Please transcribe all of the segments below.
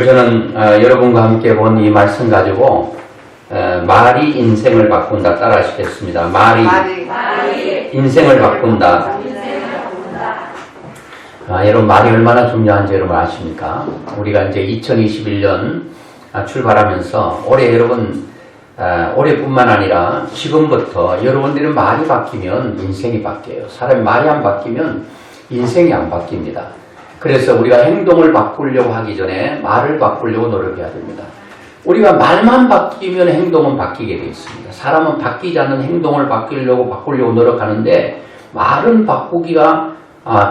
저는 여러분과 함께 본 이 말씀 가지고 말이 인생을 바꾼다 따라 하시겠습니다. 말이 인생을 바꾼다. 여러분 말이 얼마나 중요한지 여러분 아십니까? 우리가 이제 2021년 출발하면서 올해 여러분 올해뿐만 아니라 지금부터 여러분들의 말이 바뀌면 인생이 바뀌어요. 사람이 말이 안 바뀌면 인생이 안 바뀝니다. 그래서 우리가 행동을 바꾸려고 하기 전에 말을 바꾸려고 노력해야 됩니다. 우리가 말만 바뀌면 행동은 바뀌게 되어 있습니다. 사람은 바뀌지 않는 행동을 바꾸려고 노력하는데 말은 바꾸기가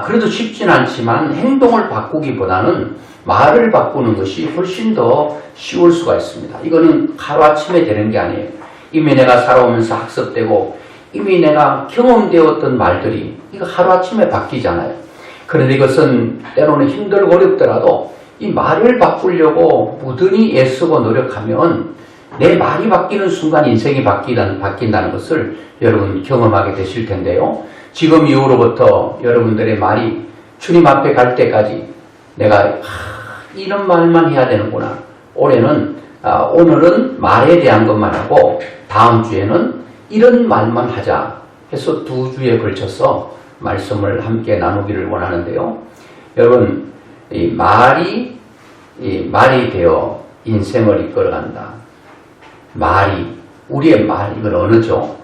그래도 쉽진 않지만 행동을 바꾸기보다는 말을 바꾸는 것이 훨씬 더 쉬울 수가 있습니다. 이거는 하루아침에 되는 게 아니에요. 이미 내가 살아오면서 학습되고 이미 내가 경험되었던 말들이 이거 하루아침에 바뀌잖아요. 그런데 이것은 때로는 힘들고 어렵더라도 이 말을 바꾸려고 무던히 애쓰고 노력하면 내 말이 바뀌는 순간 인생이 바뀐다는 것을 여러분 경험하게 되실 텐데요. 지금 이후로부터 여러분들의 말이 주님 앞에 갈 때까지 내가 이런 말만 해야 되는구나. 오늘은 말에 대한 것만 하고 다음 주에는 이런 말만 하자 해서 2주에 걸쳐서 말씀을 함께 나누기를 원하는데요. 여러분, 이 말이 되어 인생을 이끌어간다. 우리의 말, 이건 어느죠?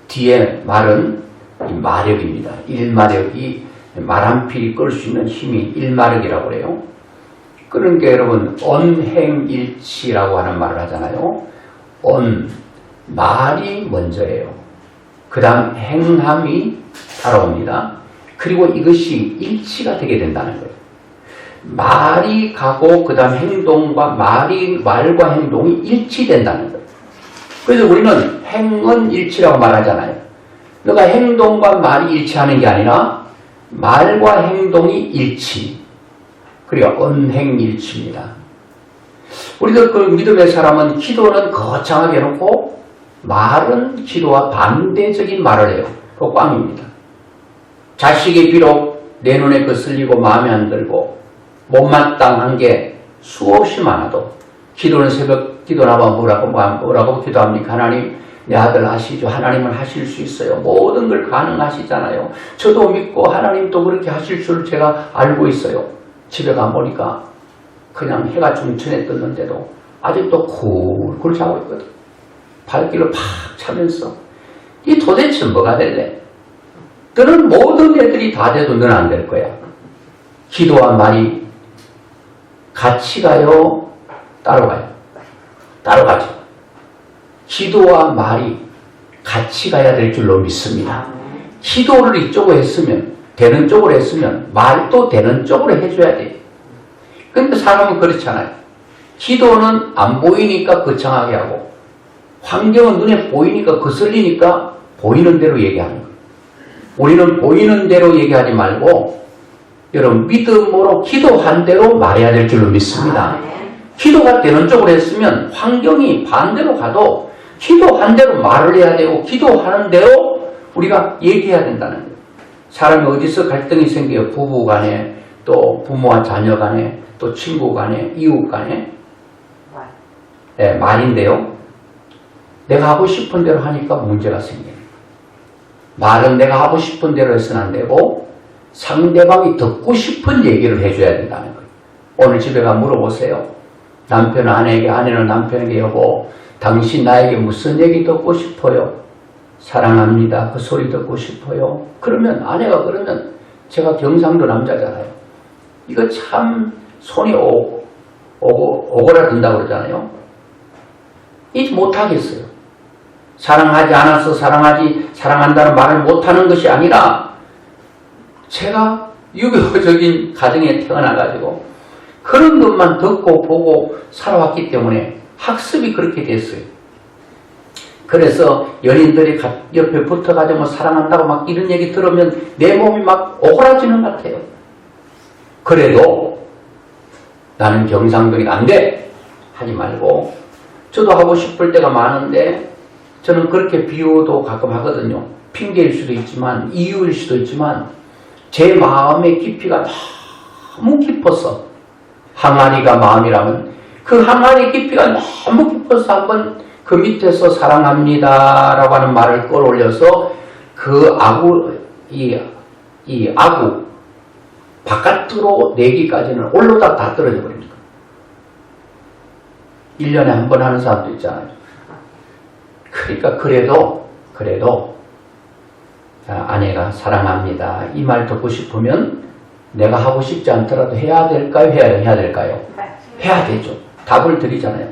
뒤에 말은 이 마력입니다. 일마력이 말 한 필이 끌 수 있는 힘이 일마력이라고 그래요. 그러니까 여러분, 언행일치라고 하는 말을 하잖아요. 말이 먼저예요. 그 다음 행함이 따라옵니다. 그리고 이것이 일치가 되게 된다는 거예요. 말이 가고 그 다음 말과 행동이 일치된다는 거예요. 그래서 우리는 행언일치라고 말하잖아요. 그러니까 행동과 말이 일치하는 게 아니라 말과 행동이 일치. 그리고 언행일치입니다. 우리들 그 믿음의 사람은 기도는 거창하게 해놓고 말은 기도와 반대적인 말을 해요. 그거 꽝입니다. 자식이 비록 내 눈에 거슬리고 마음에 안 들고 못마땅한 게 수없이 많아도 기도는 새벽 기도 나와 뭐라고 기도합니까? 하나님 내 아들 하시죠. 하나님은 하실 수 있어요. 모든 걸 가능하시잖아요. 저도 믿고 하나님도 그렇게 하실 줄 제가 알고 있어요. 집에 가보니까 그냥 해가 중천에 떴는데도 아직도 굴굴 자고 있거든. 발길을 팍 차면서 이 도대체 뭐가 될래? 너는 모든 애들이 다 돼도 너는 안 될 거야. 기도와 말이 같이 가요? 따로 가요? 따로 가죠. 기도와 말이 같이 가야 될 줄로 믿습니다. 기도를 이쪽으로 했으면 되는 쪽으로 했으면 말도 되는 쪽으로 해줘야 돼요. 그런데 사람은 그렇잖아요. 기도는 안 보이니까 거창하게 하고 환경은 눈에 보이니까 거슬리니까 보이는 대로 얘기하는 거예요. 우리는 보이는 대로 얘기하지 말고 여러분 믿음으로 기도한 대로 말해야 될 줄로 믿습니다. 기도가 되는 쪽으로 했으면 환경이 반대로 가도 기도한 대로 말을 해야 되고 기도하는 대로 우리가 얘기해야 된다는 거예요. 사람이 어디서 갈등이 생겨요? 부부 간에 또 부모와 자녀 간에 또 친구 간에 이웃 간에 네, 말인데요. 내가 하고 싶은 대로 하니까 문제가 생겨요. 말은 내가 하고 싶은 대로 해서는 안 되고 상대방이 듣고 싶은 얘기를 해줘야 된다는 거예요. 오늘 집에 가 물어보세요. 남편은 아내에게, 아내는 남편에게 여보 당신 나에게 무슨 얘기 듣고 싶어요? 사랑합니다. 그 소리 듣고 싶어요. 그러면 아내가 그러면 제가 경상도 남자잖아요. 이거 참 손이 오그라든다고 그러잖아요. 이 못하겠어요. 사랑하지 않아서 사랑한다는 말을 못하는 것이 아니라 제가 유교적인 가정에 태어나가지고 그런 것만 듣고 보고 살아왔기 때문에 학습이 그렇게 됐어요. 그래서 연인들이 옆에 붙어가지고 사랑한다고 막 이런 얘기 들으면 내 몸이 막 오그라지는 것 같아요. 그래도 나는 경상도니까 안 돼! 하지 말고 저도 하고 싶을 때가 많은데 저는 그렇게 비유도 가끔 하거든요. 핑계일 수도 있지만 이유일 수도 있지만 제 마음의 깊이가 너무 깊어서 항아리가 마음이라면 그 항아리 깊이가 너무 깊어서 한번 그 밑에서 사랑합니다 라고 하는 말을 끌어올려서 그 이 아구 바깥으로 내기까지는 올라다 다 떨어져 버립니다. 1년에 한 번 하는 사람도 있잖아요. 그러니까 그래도 아내가 사랑합니다 이 말 듣고 싶으면 내가 하고 싶지 않더라도 해야 될까요? 해야 될까요? 해야 되죠. 답을 드리잖아요.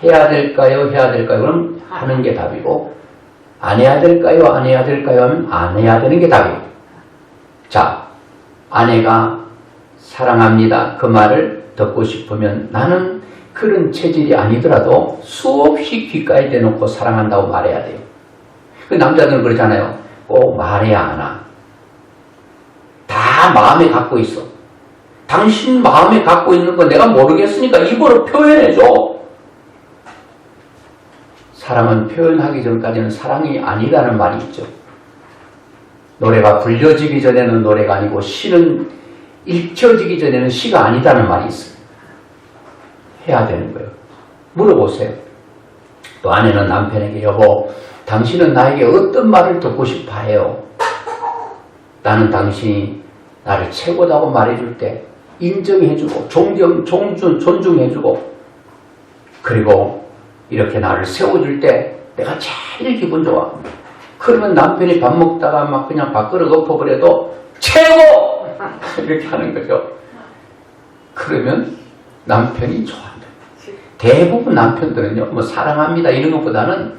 해야 될까요? 그럼 하는 게 답이고, 안 해야 될까요? 하면 안 해야 되는 게 답이에요. 자, 아내가 사랑합니다 그 말을 듣고 싶으면 나는 그런 체질이 아니더라도 수없이 귓가에 대놓고 사랑한다고 말해야 돼요. 그 남자들은 그러잖아요. 꼭 말해야 하나. 다 마음에 갖고 있어. 당신 마음에 갖고 있는 거 내가 모르겠으니까 입으로 표현해줘. 사랑은 표현하기 전까지는 사랑이 아니라는 말이 있죠. 노래가 불려지기 전에는 노래가 아니고 시는 읽혀지기 전에는 시가 아니다는 말이 있어요. 해야 되는 거예요. 물어보세요. 또 아내는 남편에게 여보 당신은 나에게 어떤 말을 듣고 싶어 해요? 나는 당신이 나를 최고다고 말해줄 때 인정해주고 존중해주고 그리고 이렇게 나를 세워줄 때 내가 제일 기분 좋아. 그러면 남편이 밥 먹다가 막 그냥 밥그릇 엎어버려도 최고! 이렇게 하는 거죠. 그러면 남편이 좋아한다. 대부분 남편들은요, 뭐 사랑합니다 이런 것보다는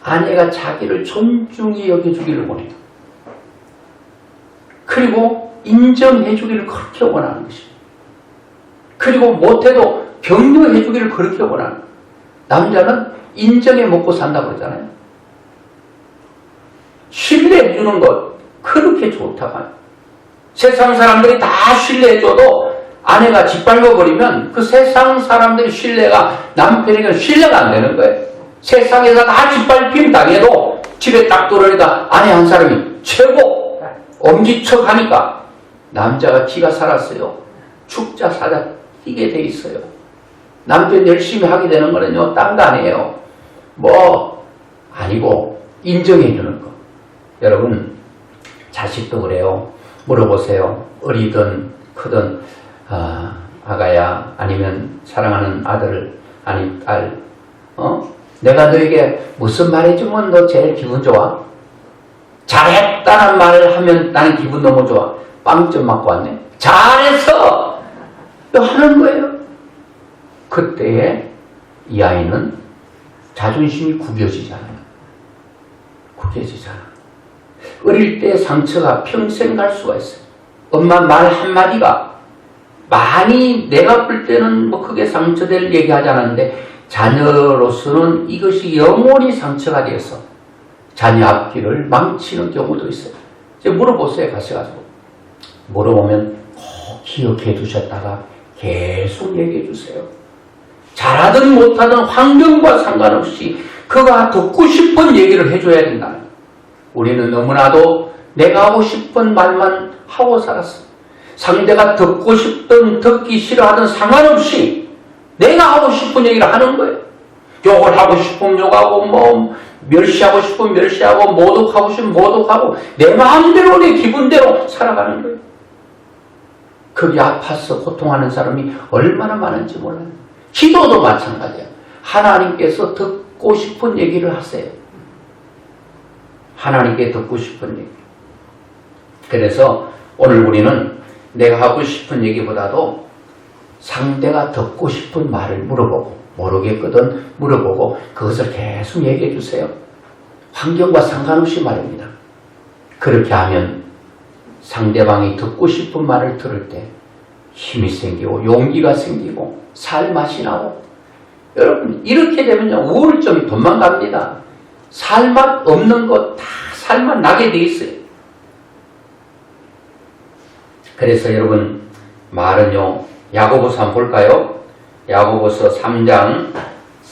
아내가 자기를 존중히 여겨주기를 원해요. 그리고 인정해주기를 그렇게 원하는 것입니다. 그리고 못해도 격려해주기를 그렇게 원하는 거예요. 남자는 인정해 먹고 산다고 그러잖아요. 신뢰해주는 것 그렇게 좋다고 해요. 세상 사람들이 다 신뢰해줘도 아내가 짓밟아버리면 그 세상 사람들의 신뢰가 남편에게는 신뢰가 안 되는 거예요. 세상에서 다 짓밟힘 당해도 집에 딱 들어오니까 아내 한 사람이 최고 엄지척 하니까 남자가 기가 살았어요. 축자 사자 뛰게 돼 있어요. 남편 열심히 하게 되는 거는요 딴간이에요. 뭐 아니고 인정해 주는 거. 여러분 자식도 그래요. 물어보세요. 어리든 크든 아가야 아니면 사랑하는 아들 아니 딸 내가 너에게 무슨 말 해주면 너 제일 기분 좋아? 잘했다는 말을 하면 나는 기분 너무 좋아. 빵점 맞고 왔네. 잘했어! 하는 거예요. 그때에 이 아이는 자존심이 구겨지잖아요. 어릴 때 상처가 평생 갈 수가 있어요. 엄마 말 한마디가 많이 내가 볼 때는 뭐 크게 상처될 얘기 하지 않았는데 자녀로서는 이것이 영원히 상처가 되어서 자녀 앞길을 망치는 경우도 있어요. 이제 물어보세요. 가셔가지고. 물어보면 꼭 기억해 두셨다가 계속 얘기해 주세요. 잘하든 못하든 환경과 상관없이 그가 듣고 싶은 얘기를 해줘야 된다. 우리는 너무나도 내가 하고 싶은 말만 하고 살았어. 상대가 듣고 싶든 듣기 싫어하든 상관없이 내가 하고 싶은 얘기를 하는 거예요. 욕을 하고 싶으면 욕하고 뭐 멸시하고 싶으면 멸시하고 모독하고 싶으면 모독하고 내 마음대로 내 기분대로 살아가는 거예요. 그게 아파서 고통하는 사람이 얼마나 많은지 몰라요. 기도도 마찬가지야. 하나님께서 듣고 싶은 얘기를 하세요. 하나님께 듣고 싶은 얘기. 그래서 오늘 우리는 내가 하고 싶은 얘기보다도 상대가 듣고 싶은 말을 물어보고 모르겠거든 물어보고 그것을 계속 얘기해 주세요. 환경과 상관없이 말입니다. 그렇게 하면 상대방이 듣고 싶은 말을 들을 때 힘이 생기고 용기가 생기고 살맛이 나고 여러분 이렇게 되면요 우울증이 도망갑니다. 살맛 없는 것 다 살맛 나게 돼 있어요. 그래서 여러분 말은요 야고보서 한번 볼까요? 야고보서 3장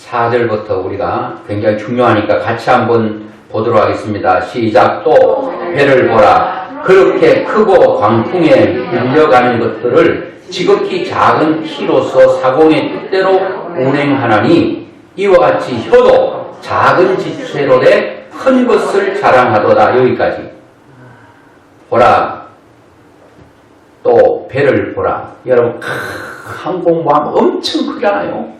4절부터 우리가 굉장히 중요하니까 같이 한번 보도록 하겠습니다. 시작. 또 배를 보라. 그렇게 크고 광풍에 밀려가는 것들을 지극히 작은 키로서 사공의 뜻대로 운행하나니 이와 같이 혀도 작은 지체로 돼 큰 것을 자랑하도다. 여기까지. 보라. 또 배를 보라. 여러분 항공모함 엄청 크잖아요.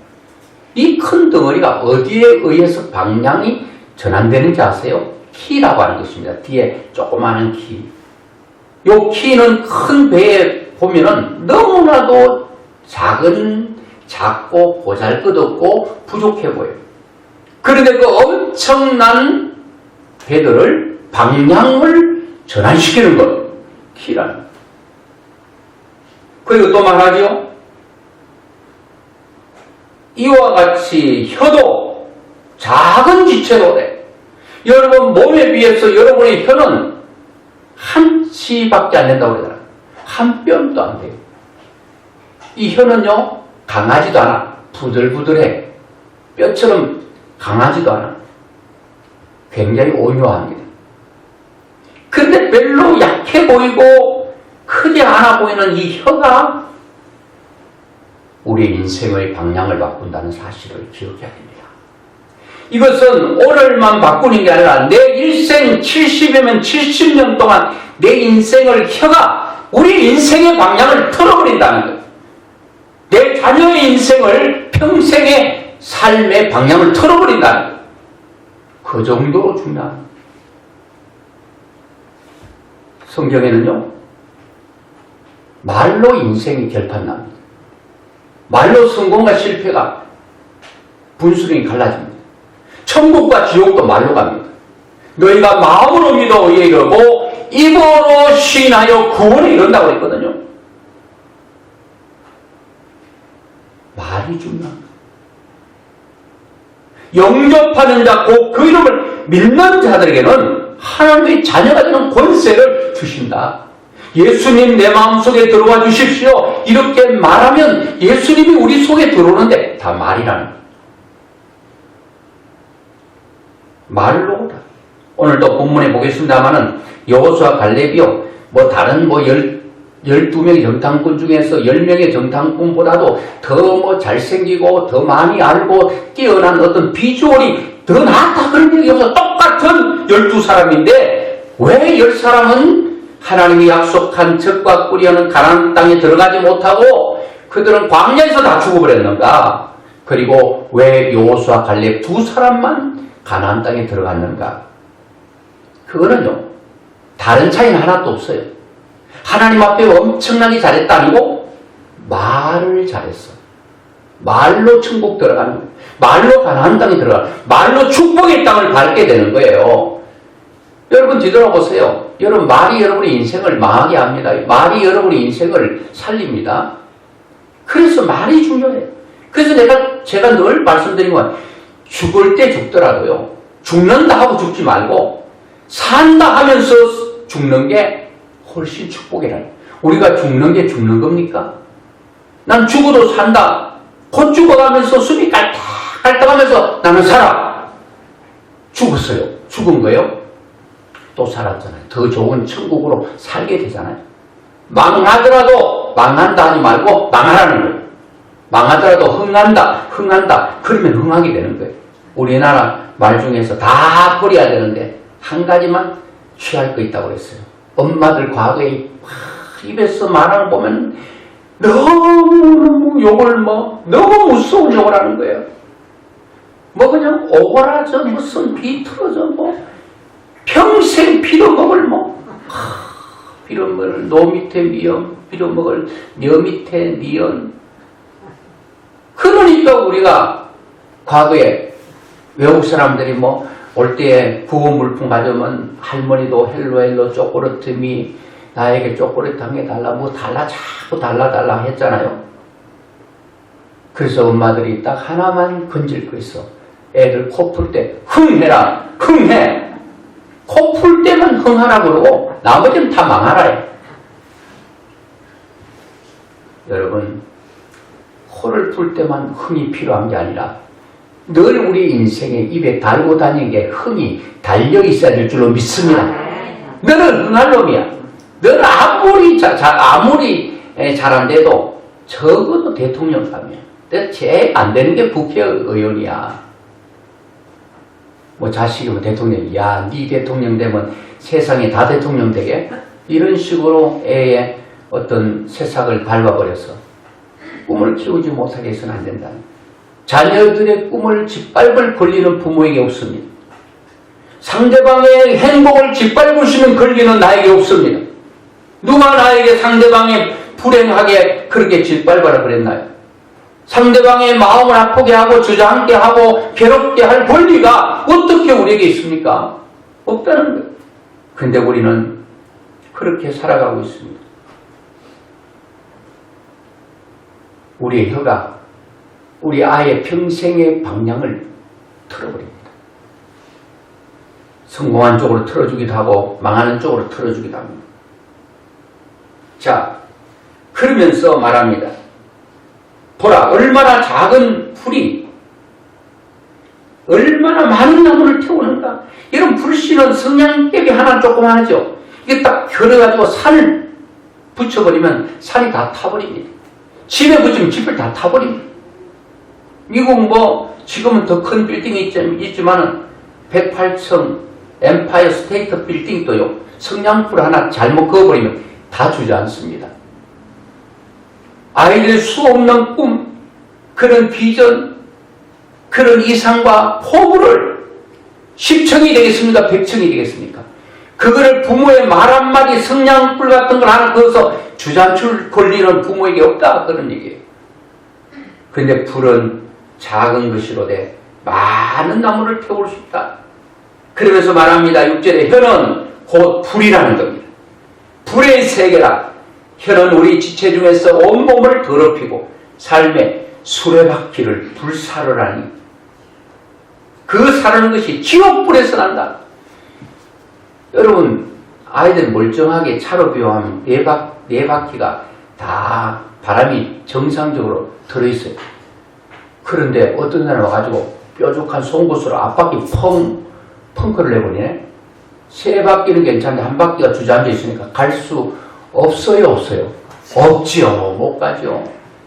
이 큰 덩어리가 어디에 의해서 방향이 전환되는지 아세요? 키라고 하는 것입니다. 뒤에 조그마한 키. 요 키는 큰 배에 보면은 너무나도 작고 보잘것없고 부족해 보여요. 그런데 그 엄청난 배들을 방향을 전환시키는 것, 키라는. 그리고 또 말하죠. 이와 같이 혀도 작은 지체로 돼. 여러분 몸에 비해서 여러분의 혀는 한 치밖에 안 된다고 그러잖아요. 한 뼘도 안 돼요. 이 혀는요 강하지도 않아. 부들부들해. 뼈처럼 강하지도 않아. 굉장히 온유합니다. 근데 별로 약해 보이고 크지 않아 보이는 이 혀가 우리 인생의 방향을 바꾼다는 사실을 기억해야 됩니다. 이것은 오늘만 바꾸는 게 아니라 내 일생 70이면 70년 동안 내 인생을 혀가 우리 인생의 방향을 틀어버린다는 거예요. 내 자녀의 인생을 평생의 삶의 방향을 틀어버린다는 거예요. 그 정도로 중요한. 성경에는요 말로 인생이 결판납니다. 말로 성공과 실패가 분수령이 갈라집니다. 천국과 지옥도 말로 갑니다. 너희가 마음으로 믿어 의에 이르고 입으로 시인하여 구원에 이른다고 했거든요. 말이 중요합니다. 영접하는 자, 곧 그 이름을 믿는 자들에게는 하나님의 자녀가 되는 권세를 주신다. 예수님 내 마음속에 들어와 주십시오. 이렇게 말하면 예수님이 우리 속에 들어오는데 다 말이라는 거예요. 말로 다. 오늘도 본문에 보겠습니다만은 여호수아 갈렙이요. 다른 12명의 정탐꾼 중에서 10명의 정탐꾼보다도 더 잘생기고 더 많이 알고 뛰어난 어떤 비주얼이 더 낫다 그런 얘기 없어. 똑같은 12사람인데 왜 10사람은 하나님이 약속한 적과 꿀이하는 가나안 땅에 들어가지 못하고 그들은 광야에서 다 죽어버렸는가? 그리고 왜 여호수아 갈렙 2사람만 가나안 땅에 들어갔는가? 그거는요 다른 차이는 하나도 없어요. 하나님 앞에 엄청나게 잘했다 아니고 말을 잘했어. 말로 천국 들어가는 거예요. 말로 가나안 땅에 들어가는 거예요. 말로 축복의 땅을 밟게 되는 거예요. 여러분 뒤돌아보세요. 여러분 말이 여러분의 인생을 망하게 합니다. 말이 여러분의 인생을 살립니다. 그래서 말이 중요해요. 그래서 제가 늘 말씀드린 건 죽을 때 죽더라도요. 죽는다 하고 죽지 말고 산다 하면서 죽는 게 훨씬 축복이라요. 우리가 죽는 게 죽는 겁니까? 난 죽어도 산다. 곧 죽어가면서 숨이 깔딱깔딱하면서 나는 살아. 죽었어요. 죽은 거예요. 또 살았잖아요. 더 좋은 천국으로 살게 되잖아요. 망하더라도 망한다 하지 말고 망하라는 거예요. 망하더라도 흥한다. 그러면 흥하게 되는 거예요. 우리나라 말 중에서 다 버려야 되는데 한 가지만 취할 거 있다고 그랬어요. 엄마들 과거에 입에서 말하는 거 보면 너무 욕을 너무 무서운 욕을 하는 거예요. 그냥 오그라져 무슨 비틀어져 평생 빌어먹을 빌어먹을 노 밑에 미연 빌어먹을 녀 밑에 니연. 그러니까 우리가 과거에 외국 사람들이 올 때에 구워 물품 가져오면 할머니도 헬로 초콜릿미 나에게 초콜릿 당해 달라 자꾸 달라 했잖아요. 그래서 엄마들이 딱 하나만 건질 거 있어. 애들 코 풀 때 흥해라 흥해. 코 풀 때만 흥하라 그러고 나머지는 다 망하라 해. 여러분 코를 풀 때만 흥이 필요한 게 아니라 늘 우리 인생에 입에 달고 다니는 게 흥이 달려 있어야 될 줄로 믿습니다. 너는 흥할 놈이야. 너는 아무리 잘한데도 적어도 대통령감이야. 제일 안 되는 게 국회의원이야. 뭐 자식이 뭐 대통령, 야, 네 대통령 되면 세상에 다 대통령 되게? 이런 식으로 애의 어떤 새싹을 밟아버려서 꿈을 키우지 못하게 해서는 안 된다. 자녀들의 꿈을 짓밟을 권리는 부모에게 없습니다. 상대방의 행복을 짓밟을 수 있는 권리는 나에게 없습니다. 누가 나에게 상대방의 불행하게 그렇게 짓밟아라 그랬나요? 상대방의 마음을 아프게 하고 주저앉게 하고 괴롭게 할 권리가 어떻게 우리에게 있습니까? 없다는 거예요. 근데 우리는 그렇게 살아가고 있습니다. 우리의 혀가 우리 아이의 평생의 방향을 틀어버립니다. 성공한 쪽으로 틀어주기도 하고 망하는 쪽으로 틀어주기도 합니다. 자, 그러면서 말합니다. 보라, 얼마나 작은 불이 얼마나 많은 나무를 태우는가. 이런 불씨는 성냥개비 하나 조그만하죠. 이게 딱 겨뤄가지고 산을 붙여버리면 산이 다 타버립니다. 집에 붙이면 집을 다 타버립니다. 미국 뭐 지금은 더 큰 빌딩이 있지만은 108층 엠파이어 스테이트 빌딩도요. 성냥불 하나 잘못 그어버리면 다 주저앉습니다. 아이들의 수없는 꿈, 그런 비전, 그런 이상과 포부를 10층이 되겠습니까? 100층이 되겠습니까? 그거를 부모의 말 한마디 성냥불 같은 걸 하나 그어서 주저앉힐 권리는 부모에게 없다. 그런 얘기예요. 그런데 불은 작은 것이로되 많은 나무를 태울 수 있다. 그러면서 말합니다. 6절에 혀는 곧 불이라는 겁니다. 불의 세계라. 혀는 우리 지체 중에서 온몸을 더럽히고 삶의 수레바퀴를 불사르라니. 그 사르는 것이 지옥불에서 난다. 여러분, 아이들 멀쩡하게 차로 비유하면 네 바퀴가 다 바람이 정상적으로 들어있어요. 그런데 어떤 사람이 와가지고 뾰족한 송곳으로 앞바퀴 펑크를 내버리네. 세 바퀴는 괜찮은데 한 바퀴가 주저앉아 있으니까 갈 수 없어요, 없어요? 없지요. 못 가죠.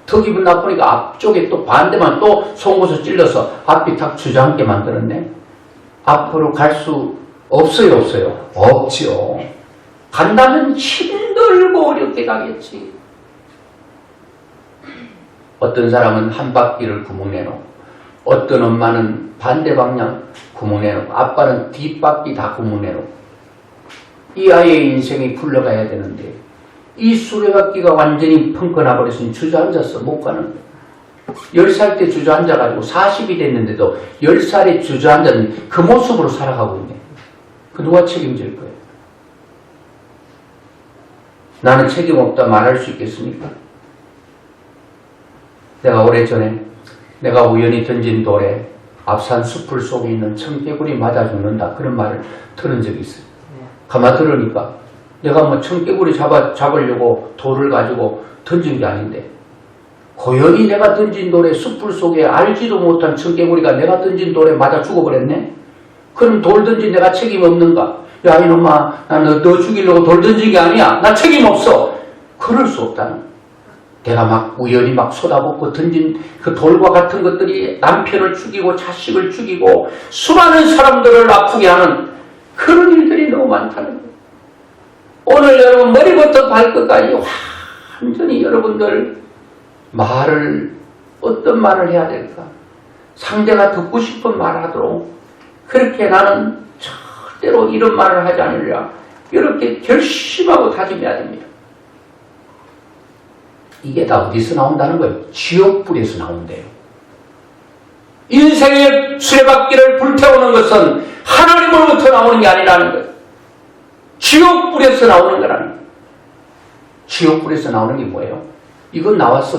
더 기분 나쁘니까 앞쪽에 또 반대만 또 송곳을 찔러서 앞이 탁 주저앉게 만들었네. 앞으로 갈 수 없어요, 없어요? 없지요. 간다면 힘들고 어렵게 가겠지. 어떤 사람은 한 바퀴를 구멍내놓고 어떤 엄마는 반대 방향 구멍내놓고 아빠는 뒷바퀴 다 구멍내놓고 이 아이의 인생이 굴러가야 되는데 이 수레바퀴가 완전히 펑크 나버렸으니 주저앉아서 못 가는 거예요. 10살 때 주저앉아가지고 40이 됐는데도 10살에 주저앉은 그 모습으로 살아가고 있네. 그 누가 책임질 거예요? 나는 책임 없다 말할 수 있겠습니까? 내가 오래전에 내가 우연히 던진 돌에 앞산 숲을 속에 있는 청개구리 맞아 죽는다 그런 말을 들은 적이 있어요. 가만 들으니까 내가 뭐 청개구리 잡으려고 돌을 가지고 던진 게 아닌데 고연히 내가 던진 돌에 숲을 속에 알지도 못한 청개구리가 내가 던진 돌에 맞아 죽어버렸네? 그럼 돌 던진 내가 책임 없는가? 야 이놈아, 나 너 죽이려고 돌 던진 게 아니야. 나 책임 없어. 그럴 수 없다는 거야. 내가 막 우연히 막 쏟아붓고 던진 그 돌과 같은 것들이 남편을 죽이고 자식을 죽이고 수많은 사람들을 아프게 하는 그런 일들이 너무 많다는 거예요. 오늘 여러분 머리부터 발끝까지 완전히 여러분들 말을 어떤 말을 해야 될까? 상대가 듣고 싶은 말을 하도록 그렇게 나는 절대로 이런 말을 하지 않으려 이렇게 결심하고 다짐해야 됩니다. 이게 다 어디서 나온다는 거예요? 지옥불에서 나온대요. 인생의 수레바퀴를 불태우는 것은 하나님으로부터 나오는 게 아니라는 거예요. 지옥불에서 나오는 거라는 거예요. 지옥불에서 나오는 게 뭐예요? 이건 나와서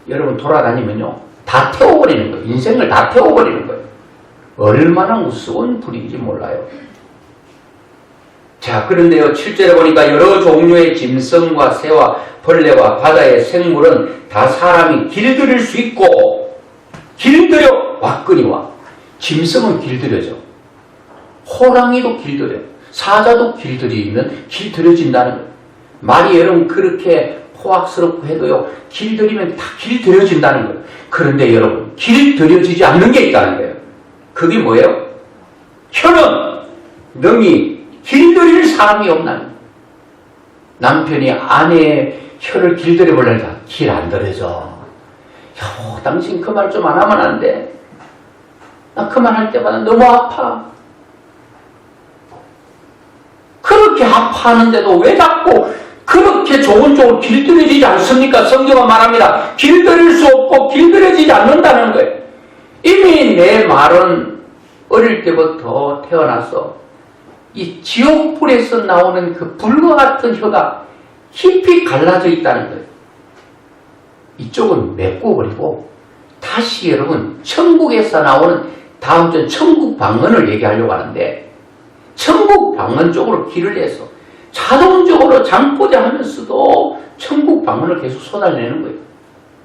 여러분 돌아다니면요 다 태워버리는 거예요. 인생을 다 태워버리는 거예요. 얼마나 무서운 불인지 몰라요. 자, 그런데요 7절에 보니까 여러 종류의 짐승과 새와 벌레와 바다의 생물은 다 사람이 길들일 수 있고 길들여 왔거니와. 짐승은 길들여져. 호랑이도 길들여. 사자도 길들이면 길들여진다는 거예요. 말이 여러분 그렇게 포악스럽고 해도요, 길들이면 다 길들여진다는 거예요. 그런데 여러분, 길들여지지 않는 게 있다는 거예요. 그게 뭐예요? 혀는 능히 길들일 사람이 없나요? 남편이 아내의 혀를 길들여보려니까 길 안 들여져. 여보, 당신 그 말 좀 안 하면 안 돼. 나 그 말 할 때마다 너무 아파. 그렇게 아파하는데도 왜 자꾸 그렇게 좋은 쪽으로 길들여지지 않습니까? 성경은 말합니다. 길들일 수 없고 길들여지지 않는다는 거예요. 이미 내 말은 어릴 때부터 태어나서 이 지옥불에서 나오는 그 불과 같은 혀가 깊이 갈라져 있다는 거예요. 이쪽은 메꿔버리고 다시 여러분 천국에서 나오는 다음 주 천국 방언을 얘기하려고 하는데 천국 방언 쪽으로 길을 내서 자동적으로 잠꼬대 하면서도 천국 방언을 계속 쏟아내는 거예요.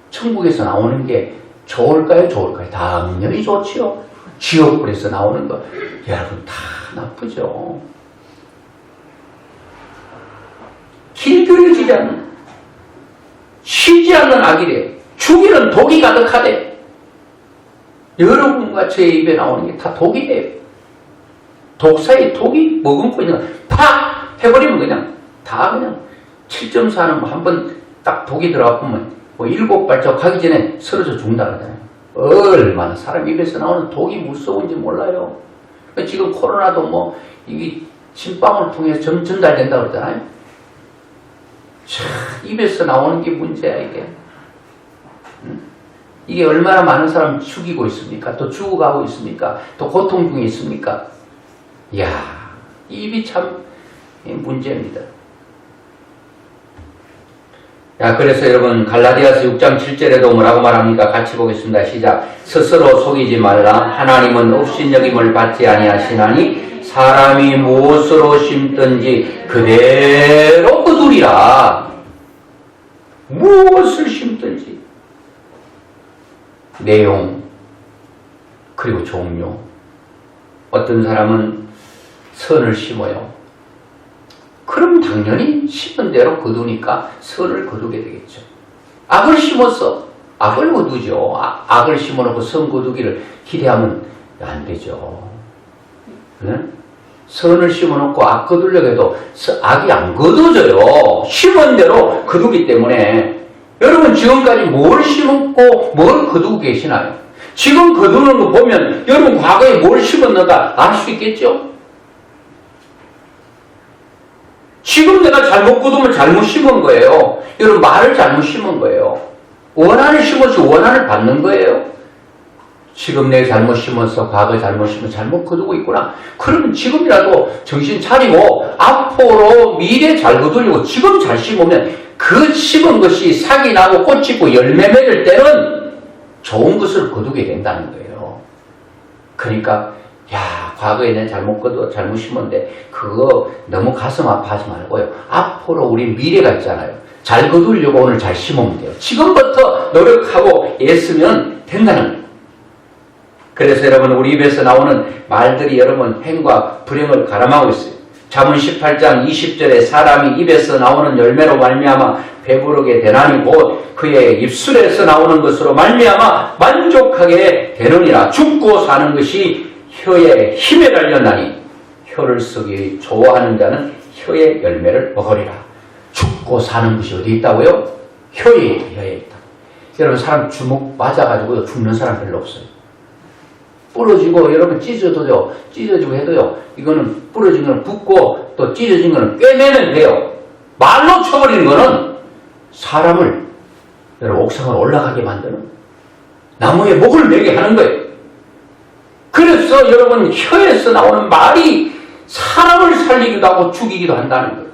천국에서 나오는 게 좋을까요? 좋을까요? 당연히 좋지요. 지옥불에서 나오는 거 여러분 다 나쁘죠. 길들여지지 않는 쉬지 않는 악이래. 죽이는 독이 가득하대. 여러분과 제 입에 나오는 게 다 독이래요. 독사의 독이 머금고 있는 거 팍 해버리면 그냥 다 그냥 7.4는 한번 딱 독이 들어가보면 뭐 7발짝 하기 전에 쓰러져 죽는다 그러잖아요. 얼마나 사람 입에서 나오는 독이 무서운지 몰라요. 지금 코로나도 뭐 이게 침방울 통해서 전달된다 그러잖아요. 참 입에서 나오는 게 문제야 이게. 이게 얼마나 많은 사람 죽이고 있습니까? 또 죽어가고 있습니까? 또 고통 중에 있습니까? 이야, 입이 참 문제입니다. 자, 그래서 여러분 갈라디아서 6장 7절에도 뭐라고 말합니까? 같이 보겠습니다. 시작. 스스로 속이지 말라. 하나님은 업신여김을 받지 아니하시나니 사람이 무엇으로 심든지 그대로 거두리라. 무엇을 심든지. 내용 그리고 종류. 어떤 사람은 선을 심어요. 그럼 당연히 심은 대로 거두니까 선을 거두게 되겠죠. 악을 심어서 악을 거두죠. 악을 심어놓고 선 거두기를 기대하면 안 되죠. 네? 선을 심어놓고 악 거두려고 해도 악이 안 거두져요. 심은 대로 거두기 때문에 여러분 지금까지 뭘 심었고 뭘 거두고 계시나요? 지금 거두는 거 보면 여러분 과거에 뭘 심었는가 알 수 있겠죠? 지금 내가 잘못 거두면 잘못 심은 거예요. 여러분 말을 잘못 심은 거예요. 원한을 심어서 원한을 받는 거예요. 지금 내가 잘못 심어서 과거에 잘못 심어서 잘못 거두고 있구나. 그러면 지금이라도 정신 차리고 앞으로 미래 잘 거두려고 지금 잘 심으면 그 심은 것이 삭이 나고 꽃이 있고 열매 맺을 때는 좋은 것을 거두게 된다는 거예요. 그러니까 야, 과거에 내가 잘못 심었는데 그거 너무 가슴 아파하지 말고요. 앞으로 우리 미래가 있잖아요. 잘 거두려고 오늘 잘 심으면 돼요. 지금부터 노력하고 애쓰면 된다는 거예요. 그래서 여러분 우리 입에서 나오는 말들이 여러분 행과 불행을 가람하고 있어요. 잠언 18장 20절에 사람이 입에서 나오는 열매로 말미암아 배부르게 되나니 곧 그의 입술에서 나오는 것으로 말미암아 만족하게 되느니라. 죽고 사는 것이 혀의 힘에 달렸나니 혀를 쓰기 좋아하는 자는 혀의 열매를 먹으리라. 죽고 사는 것이 어디 있다고요? 혀에 있다. 여러분 사람 주먹 맞아가지고 죽는 사람 별로 없어요. 부러지고 여러분 찢어지고 해도요. 이거는 부러진 거는 붓고 또 찢어진 거는 꿰매면 돼요. 말로 쳐버리는 거는 사람을 여러분 옥상으로 올라가게 만드는 나무에 목을 매게 하는 거예요. 그래서 여러분 혀에서 나오는 말이 사람을 살리기도 하고 죽이기도 한다는 거예요.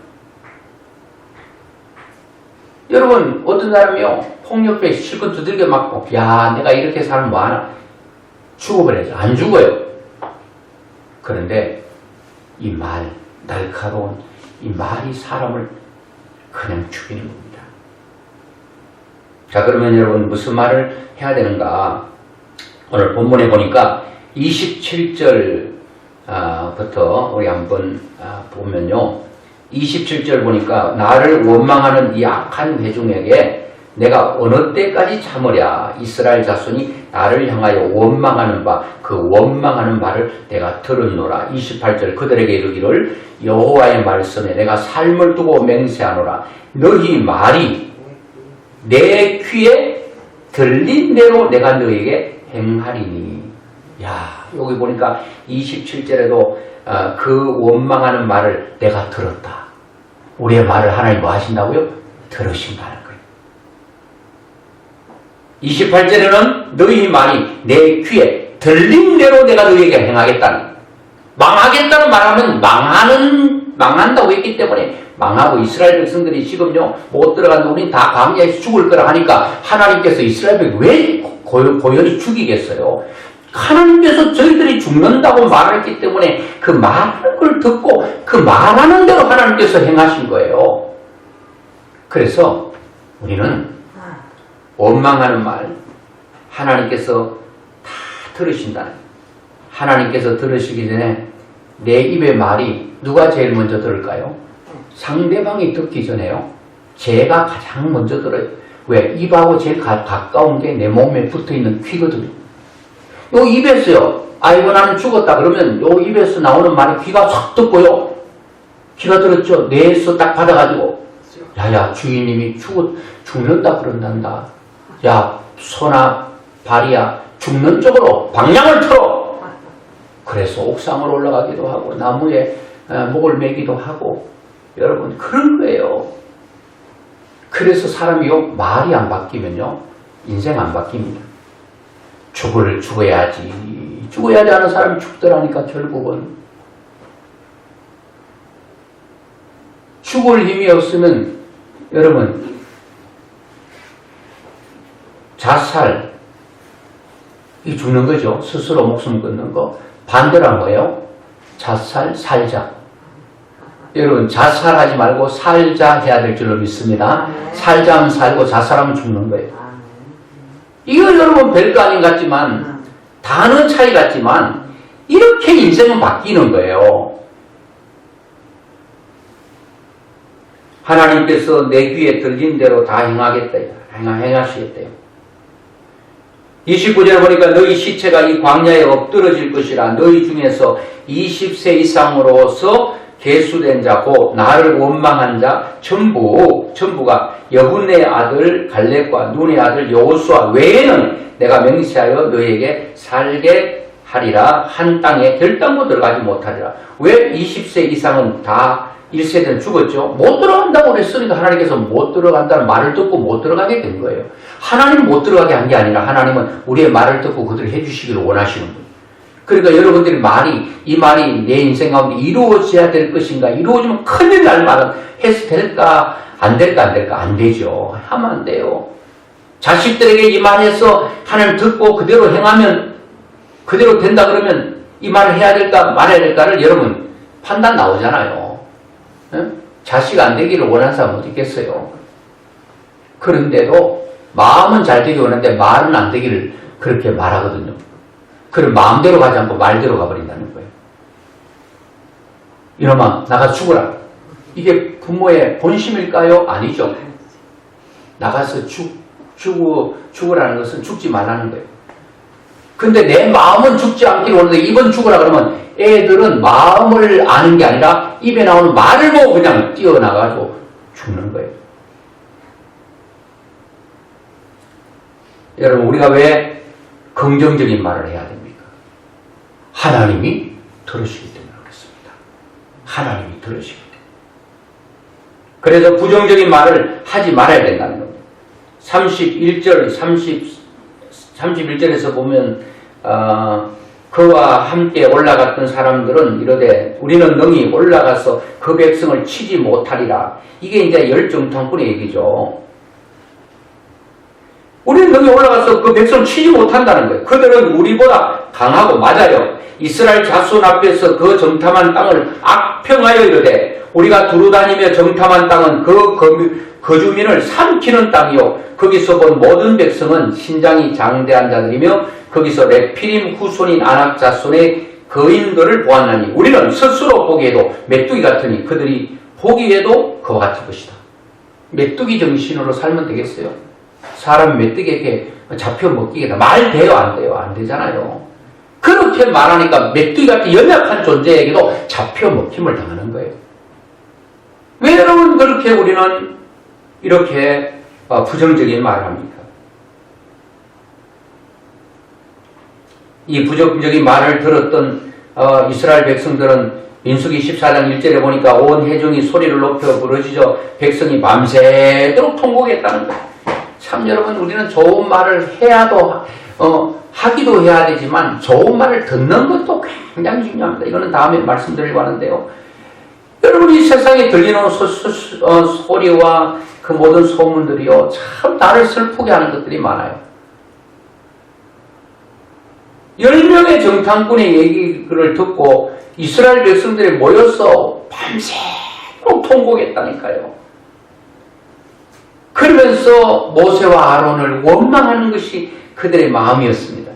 여러분 어떤 사람이요 폭력배에 실컷 두들겨 맞고 야 내가 이렇게 살면 뭐하나 죽어버려야죠. 안 죽어요. 그런데 이 말 날카로운 이 말이 사람을 그냥 죽이는 겁니다. 자 그러면 여러분 무슨 말을 해야 되는가? 오늘 본문에 보니까 27절부터 우리 한번 보면요. 27절 보니까 나를 원망하는 이 악한 회중에게 내가 어느 때까지 참으랴. 이스라엘 자손이 나를 향하여 원망하는 바 그 원망하는 말을 내가 들었노라. 28절 그들에게 이르기를 여호와의 말씀에 내가 삶을 두고 맹세하노라. 너희 말이 내 귀에 들린 대로 내가 너에게 행하리니. 야, 여기 보니까 27절에도 그 원망하는 말을 내가 들었다. 우리의 말을 하나님 뭐 하신다고요? 들으신다는 거예요. 28절에는 너희 말이 내 귀에 들린 대로 내가 너희에게 행하겠다는, 망하겠다는 말하면 망한다고 했기 때문에 망하고, 이스라엘 백성들이 지금요 못 들어간다, 우린 다 광야에서 죽을 거라 하니까 하나님께서 이스라엘 백성 왜 고연히 죽이겠어요? 하나님께서 저희들이 죽는다고 말했기 때문에 그 말하는 걸 듣고 그 말하는 대로 하나님께서 행하신 거예요. 그래서 우리는 원망하는 말 하나님께서 다 들으신다는, 하나님께서 들으시기 전에 내 입의 말이 누가 제일 먼저 들을까요? 상대방이 듣기 전에요. 제가 가장 먼저 들어요. 왜? 입하고 제일 가까운 게 내 몸에 붙어있는 귀거든요. 요 입에서요, 아이고 나는 죽었다 그러면 요 입에서 나오는 말이 귀가 싹 듣고요. 귀가 들었죠? 뇌에서 딱 받아가지고 야야 주인님이 죽는다 그런단다. 야 손아 발이야 죽는 쪽으로 방향을 틀어. 그래서 옥상으로 올라가기도 하고 나무에 목을 매기도 하고, 여러분 그런 거예요. 그래서 사람이요 말이 안 바뀌면요 인생 안 바뀝니다. 죽어야지 하는 사람이 죽더라니까. 결국은 죽을 힘이 없으면 여러분 자살, 이 죽는 거죠. 스스로 목숨 끊는 거. 반대란 뭐예요? 자살, 살자. 여러분 자살하지 말고 살자 해야 될 줄로 믿습니다. 살자면 살고 자살하면 죽는 거예요. 이거 여러분 별거 아닌 것 같지만, 단어 차이 같지만 이렇게 인생은 바뀌는 거예요. 하나님께서 내 귀에 들린 대로 다 행하겠다, 행하시겠대요. 29절 보니까 너희 시체가 이 광야에 엎드러질 것이라. 너희 중에서 20세 이상으로서 계수된 자 곧 나를 원망한 자 전부가 여분의 아들 갈렙과 눈의 아들 여호수아 외에는 내가 맹세하여 너희에게 살게 하리라. 한 땅에 결단코 들어가지 못하리라. 왜 20세 이상은 다 1세대는 죽었죠? 못 들어간다고 그랬으니까 하나님께서 못 들어간다는 말을 듣고 못 들어가게 된 거예요. 하나님은 못 들어가게 한 게 아니라 하나님은 우리의 말을 듣고 그들을 해주시기를 원하시는 거예요. 그러니까 여러분들이 이 말이 내 인생 가운데 이루어져야 될 것인가, 이루어지면 큰일 날 말은 해서 될까, 안 될까, 안 되죠. 하면 안 돼요. 자식들에게 이 말해서 하나님 듣고 그대로 행하면, 그대로 된다 그러면 이 말을 해야 될까, 말해야 될까를 여러분 판단 나오잖아요. 응? 자식 안 되기를 원하는 사람 어디 있겠어요? 그런데도 마음은 잘 되기 원하는데 말은 안 되기를 그렇게 말하거든요. 그럼 마음대로 가지 않고 말대로 가버린다는 거예요. 이놈아 나가서 죽어라. 이게 부모의 본심일까요? 아니죠. 나가서 죽으라는 것은 죽지 말라는 거예요. 근데 내 마음은 죽지 않기를 원하는데 입은 죽으라 그러면 애들은 마음을 아는 게 아니라 입에 나오는 말을 보고 그냥 뛰어나가지고 죽는 거예요. 여러분 우리가 왜 긍정적인 말을 해야 됩니까? 하나님이 들으시기 때문에 그렇습니다. 하나님이 들으시기 때문에. 그래서 부정적인 말을 하지 말아야 된다는 겁니다. 31절에서 보면 그와 함께 올라갔던 사람들은 이르되 우리는 능히 올라가서 그 백성을 치지 못하리라. 이게 이제 열정탐꾼의 얘기죠. 우리는 능히 올라가서 그 백성을 치지 못한다는 거예요. 그들은 우리보다 강하고, 맞아요. 이스라엘 자손 앞에서 그 정탐한 땅을 악평하여 이르되 우리가 두루다니며 정탐한 땅은 그 주민을 삼키는 땅이요 거기서 본 모든 백성은 신장이 장대한 자들이며 거기서 레피림 후손인 아낙 자손의 거인들을 보았나니 우리는 스스로 보기에도 메뚜기 같으니 그들이 보기에도 그와 같은 것이다. 메뚜기 정신으로 살면 되겠어요? 사람이 메뚜기에게 잡혀 먹기겠다. 말 돼요? 안 돼요? 안 되잖아요. 그렇게 말하니까 메뚜기 같은 연약한 존재에게도 잡혀 먹힘을 당하는 거예요. 왜 여러분 그렇게 우리는 이렇게 부정적인 말을 합니까? 이 부정적인 말을 들었던 이스라엘 백성들은 민수기 14장 1절에 보니까 온 회중이 소리를 높여 부르짖어 백성이 밤새도록 통곡했다는 거예요. 참 여러분 우리는 좋은 말을 해야도 하기도 해야 되지만 좋은 말을 듣는 것도 굉장히 중요합니다. 이거는 다음에 말씀드리려고 하는데요. 여러분 이 세상에 들리는 소리와 그 모든 소문들이요 참 나를 슬프게 하는 것들이 많아요. 10명의 정탐꾼의 얘기를 듣고 이스라엘 백성들이 모여서 밤새도록 통곡했다니까요. 그러면서 모세와 아론을 원망하는 것이 그들의 마음이었습니다.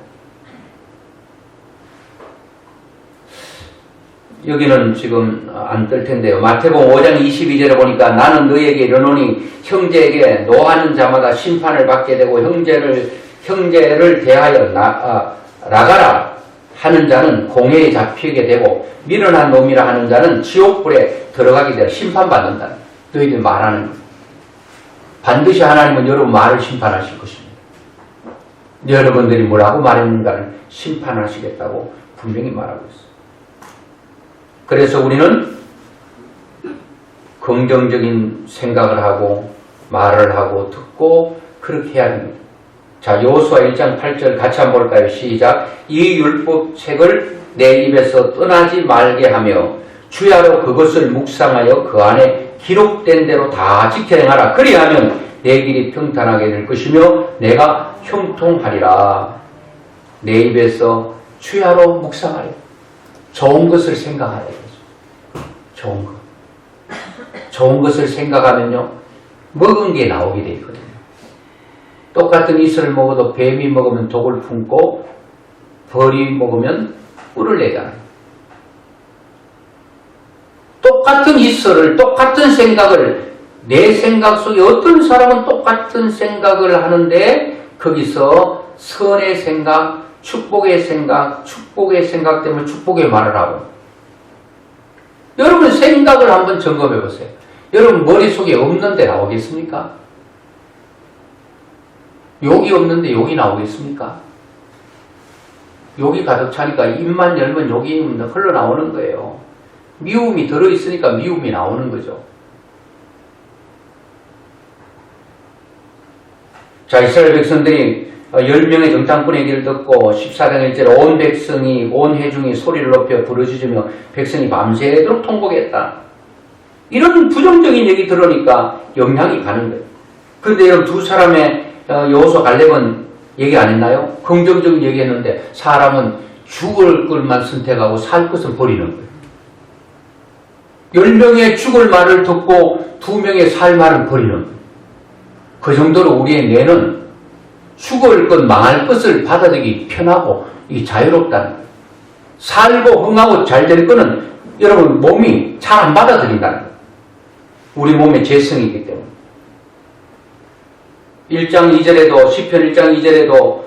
여기는 지금 안 뜰 텐데요. 마태복음 5장 22절에 보니까 나는 너희에게 이르노니 형제에게 노하는 자마다 심판을 받게 되고 형제를 대하여 나가라 하는 자는 공회에 잡히게 되고 미련한 놈이라 하는 자는 지옥불에 들어가게 되어 심판받는다. 너희들 말하는 것. 반드시 하나님은 여러분 말을 심판하실 것입니다. 여러분들이 뭐라고 말했는가를 심판하시겠다고 분명히 말하고 있어요. 그래서 우리는 긍정적인 생각을 하고 말을 하고 듣고 그렇게 해야 됩니다. 자, 여호수아 1장 8절 같이 한번 볼까요? 시작. 이 율법책을 내 입에서 떠나지 말게 하며 주야로 그것을 묵상하여 그 안에 기록된 대로 다 지켜 행하라. 그리하면 내 길이 평탄하게 될 것이며 내가 형통하리라. 내 입에서 주야로 묵상하여 좋은 것을 생각하라. 좋은 것. 좋은 것을 생각하면요 먹은 게 나오게 돼 있거든요. 똑같은 이슬을 먹어도 뱀이 먹으면 독을 품고 벌이 먹으면 꿀을 내잖아요. 똑같은 이슬을 똑같은 생각을 내 생각 속에 어떤 사람은 똑같은 생각을 하는데 거기서 선의 생각, 축복의 생각 때문에 축복의 말을 하고 여러분 생각을 한번 점검해 보세요. 여러분 머릿속에 없는데 나오겠습니까? 욕이 없는데 욕이 나오겠습니까? 욕이 가득 차니까 입만 열면 욕이 흘러나오는 거예요. 미움이 들어있으니까 미움이 나오는 거죠. 자, 이스라엘 백성들이 10명의 정탐꾼의 얘기를 듣고 14장 1절에 온 회중이 소리를 높여 부르짖으며 백성이 밤새도록 통곡했다. 이런 부정적인 얘기 들으니까 영향이 가는 거예요. 그런데 이런 두 사람의 여호수아 갈렙은 얘기 안 했나요? 긍정적인 얘기 했는데 사람은 죽을 것만 선택하고 살 것은 버리는 거예요. 10명의 죽을 말을 듣고 2명의 살 말은 버리는 거예요. 그 정도로 우리의 뇌는 죽을 것, 망할 것을 받아들이기 편하고 자유롭다는 거예요. 살고 흥하고 잘 될 거는 여러분 몸이 잘 안 받아들인다는 거예요. 우리 몸의 재성이기 때문에. 1장 2절에도 시편 1장 2절에도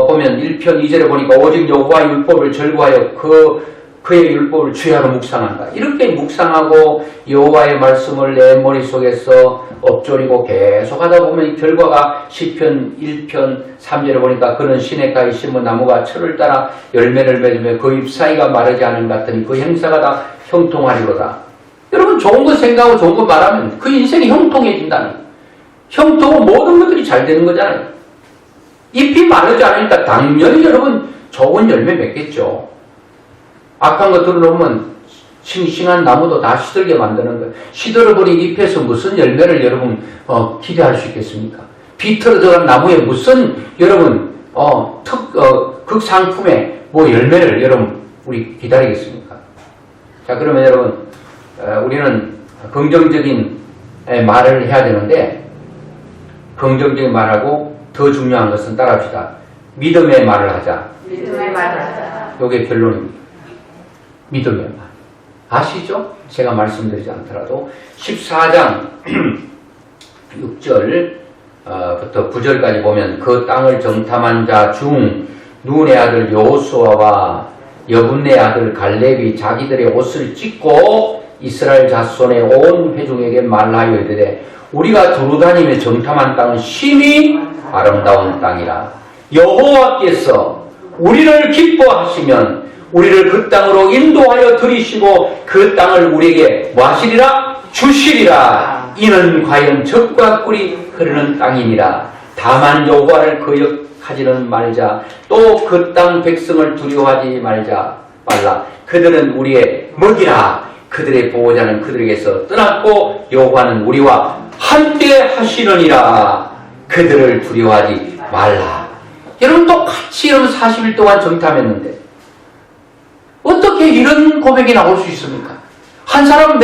보면 1편 2절에 보니까 오직 여호와의 율법을 절구하여 그의 율법을 주야로 묵상한다. 이렇게 묵상하고 여호와의 말씀을 내 머릿속에서 엎조리고 계속 하다 보면 이 결과가 시편 1편 3절에 보니까 그는 시냇가에 심은 나무가 철을 따라 열매를 맺으며 그 잎사이가 마르지 않은 것 같으니 그 행사가 다 형통하리로다. 여러분 좋은 거 생각하고 좋은 거 말하면 그 인생이 형통해진다는 거예요. 형통은 모든 것들이 잘 되는 거잖아요. 잎이 마르지 않으니까 당연히 여러분 좋은 열매 맺겠죠. 악한 거 들어놓으면 싱싱한 나무도 다 시들게 만드는 거예요. 시들어버린 잎에서 무슨 열매를 여러분 기대할 수 있겠습니까? 비틀어져간 나무에 무슨 여러분 극상품의 열매를 여러분 우리 기다리겠습니까? 자, 그러면 여러분 우리는 긍정적인 말을 해야 되는데 긍정적인 말하고 더 중요한 것은 따라합시다. 믿음의 말을 하자. 믿음의 말을 하자. 이게 결론입니다. 믿음의 말. 아시죠? 제가 말씀드리지 않더라도 14장 6절부터 9절까지 보면 그 땅을 정탐한 자 중 눈의 아들 여호수아와 여분네 아들 갈렙이 자기들의 옷을 찢고 이스라엘 자손의 온 회중에게 말하여 이르되 우리가 두루다니며 정탐한 땅은 심히 아름다운 땅이라. 여호와께서 우리를 기뻐하시면 우리를 그 땅으로 인도하여 들이시고 그 땅을 우리에게 뭐 하시리라? 주시리라. 이는 과연 젖과 꿀이 흐르는 땅이니라. 다만 여호와를 거역하지는 말자. 또 그 땅 백성을 두려워하지 말자. 말라. 그들은 우리의 먹이라. 그들의 보호자는 그들에게서 떠났고 여호와는 우리와 함께 하시느니라. 그들을 두려워하지 말라. 여러분 똑같이 이런 40일 동안 정탐했는데 어떻게 이런 고백이 나올 수 있습니까? 한 사람은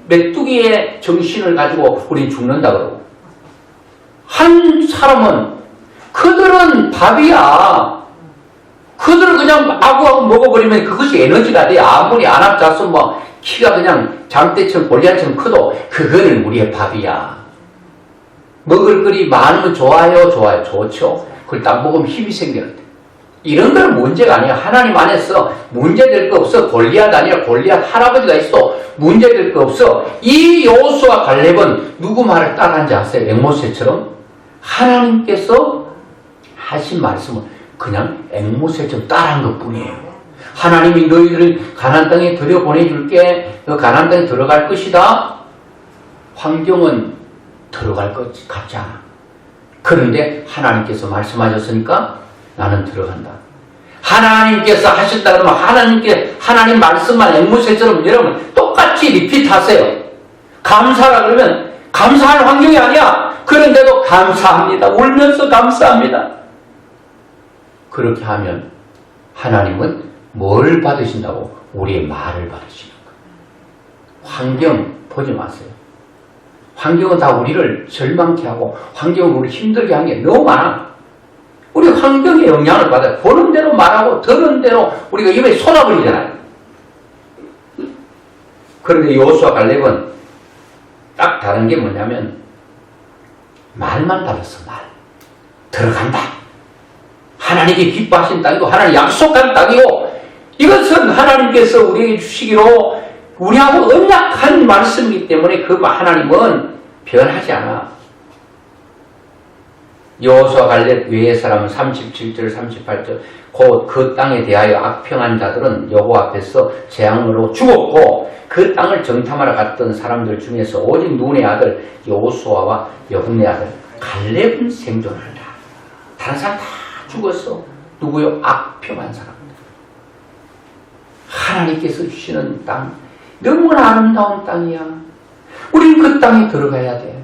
메뚜기의 정신을 가지고 우린 죽는다 그러고 한 사람은 그들은 밥이야. 그들을 그냥 아구아구 먹어버리면 그것이 에너지가 돼. 아무리 안압자서 뭐 키가 그냥 장대처럼 골리앗처럼 커도 그거는 우리의 밥이야. 먹을 거리 많으면 좋아요. 좋죠. 그걸 딱 먹으면 힘이 생기는데 이런 건 문제가 아니야. 하나님 안에서 문제될 거 없어. 골리앗 아니라 골리앗 할아버지가 있어. 문제될 거 없어. 이 여호수아 갈렙은 누구 말을 따라하는지 아세요? 앵모세처럼 하나님께서 하신 말씀을 그냥 앵모세처럼 따라한 것뿐이에요. 하나님이 너희들을 가나안 땅에 들여보내줄게. 너 가나안 땅에 들어갈 것이다. 환경은 들어갈 것 같지 않아. 그런데 하나님께서 말씀하셨으니까 나는 들어간다. 하나님께서 하셨다 그러면 하나님 말씀만 앵무새처럼 여러분 똑같이 리핏하세요. 감사라 그러면 감사할 환경이 아니야. 그런데도 감사합니다. 울면서 감사합니다. 그렇게 하면 하나님은 뭘 받으신다고? 우리의 말을 받으시는 거예요. 환경 보지 마세요. 환경은 다 우리를 절망케 하고 환경은 우리를 힘들게 하는 게 너무 많아. 우리 환경에 영향을 받아요. 보는 대로 말하고 듣는 대로 우리가 입에 쏟아버리잖아요. 그런데 여호수아 갈렙은 딱 다른 게 뭐냐면 말만 달랐어. 말. 들어간다. 하나님이 기뻐하신 땅이고 하나님 약속한 땅이고 이것은 하나님께서 우리에게 주시기로 우리하고 언약한 말씀이기 때문에 그 하나님은 변하지 않아. 여호수아 갈렙 외의 사람은 37절 38절 곧 그 땅에 대하여 악평한 자들은 여호와 앞에서 재앙으로 죽었고 그 땅을 정탐하러 갔던 사람들 중에서 오직 눈의 아들 여호수아와 여분네 아들 갈렙은 생존한다. 다른 사람 다 죽었어. 누구요? 악평한 사람들. 하나님께서 주시는 땅 너무나 아름다운 땅이야. 우린 그 땅에 들어가야 돼.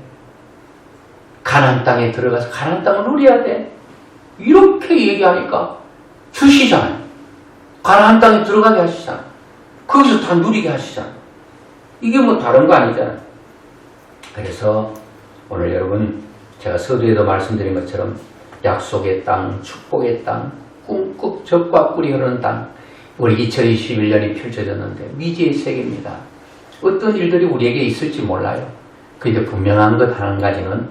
가나안 땅에 들어가서 가나안 땅을 누려야 돼. 이렇게 얘기하니까 주시잖아요. 가나안 땅에 들어가게 하시잖아. 거기서 다 누리게 하시잖아. 이게 뭐 다른 거 아니잖아요. 그래서 오늘 여러분 제가 서두에도 말씀드린 것처럼 약속의 땅, 축복의 땅, 꿈꿀 젖과 꿀이 흐르는 땅 우리 2021년이 펼쳐졌는데 미지의 세계입니다. 어떤 일들이 우리에게 있을지 몰라요. 그런데 분명한 것 한 가지는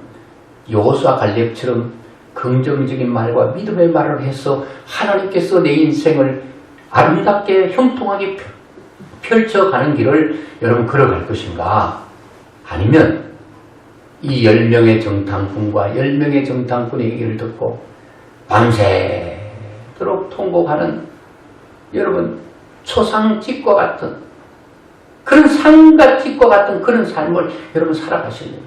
여호수아 갈렙처럼 긍정적인 말과 믿음의 말을 해서 하나님께서 내 인생을 아름답게 형통하게 펼쳐가는 길을 여러분 걸어갈 것인가? 아니면 이 10명의 정탐꾼과 10명의 정탐꾼의 얘기를 듣고 밤새도록 통곡하는 여러분 초상집과 같은 그런 산과 집과 같은 그런 삶을 여러분 살아가실래요?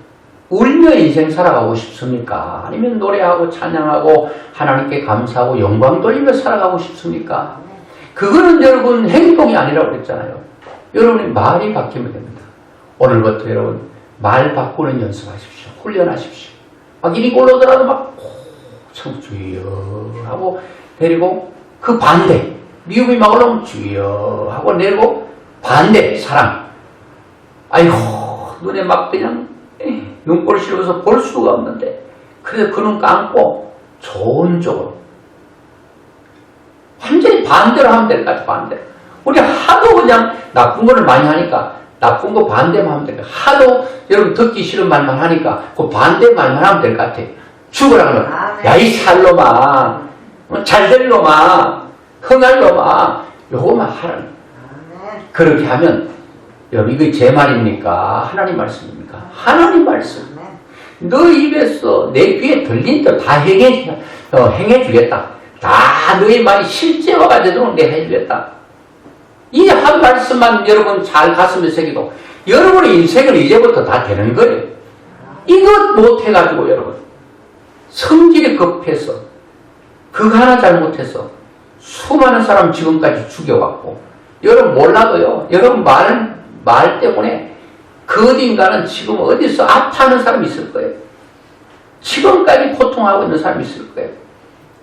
울며 인생 살아가고 싶습니까? 아니면 노래하고 찬양하고 하나님께 감사하고 영광 돌리며 살아가고 싶습니까? 그거는 여러분 행동이 아니라고 그랬잖아요. 여러분의 말이 바뀌면 됩니다. 오늘부터 여러분 말 바꾸는 연습하십시오. 훈련하십시오. 막 일이 올라오더라도 막 참 주여 하고 내리고 그 반대 미움이 막 올라오면 주여 하고 내리고 반대 사랑. 아이고 눈에 막 그냥 눈꼴 실어서 볼 수가 없는데 그래서 그 눈 감고 좋은 쪽으로 완전히 반대로 하면 될 것 같아. 반대로 우리 하도 그냥 나쁜 거를 많이 하니까 나쁜 거 반대만 하면 될 것 같아. 하도 여러분 듣기 싫은 말만 하니까 그 반대 말만 하면 될 것 같아. 죽으라 그러면 야 이 살놈아, 잘될 놈아, 흥할 놈아, 요거만 하라는. 그렇게 하면 여러분 이게 제 말입니까? 하나님 말씀입니까? 하나님 말씀. 너 입에서 내 귀에 들린 대로 다 행해주겠다. 다 너의 말이 실제화가 되도록 내가 해주겠다. 이 한 말씀만 여러분 잘 가슴에 새기고 여러분의 인생은 이제부터 다 되는 거예요. 이것 못해가지고 여러분 성질이 급해서 그거 하나 잘못해서 수많은 사람 지금까지 죽여갖고 여러분 몰라도요. 여러분 말 때문에 그 어딘가는 지금 어디서 아파하는 사람이 있을 거예요. 지금까지 고통하고 있는 사람이 있을 거예요.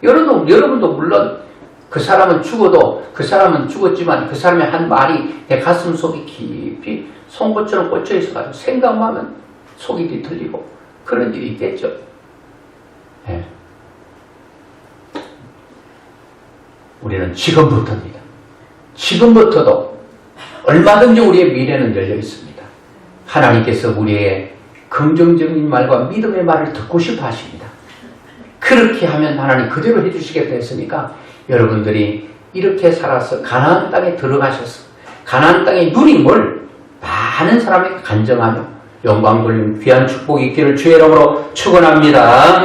여러분도 물론 그 사람은 죽었지만 그 사람의 한 말이 내 가슴 속에 깊이 송곳처럼 꽂혀 있어가지고 생각만 하면 속이 뒤틀리고 그런 일이 있겠죠. 네. 우리는 지금부터입니다. 지금부터도 얼마든지 우리의 미래는 열려 있습니다. 하나님께서 우리의 긍정적인 말과 믿음의 말을 듣고 싶어 하십니다. 그렇게 하면 하나님 그대로 해주시겠다 했으니까 여러분들이 이렇게 살아서 가나안 땅에 들어가셔서 가나안 땅의 누림을 많은 사람에게 간증하며 영광 돌림 귀한 축복이 있기를 주의 이름으로 축원합니다.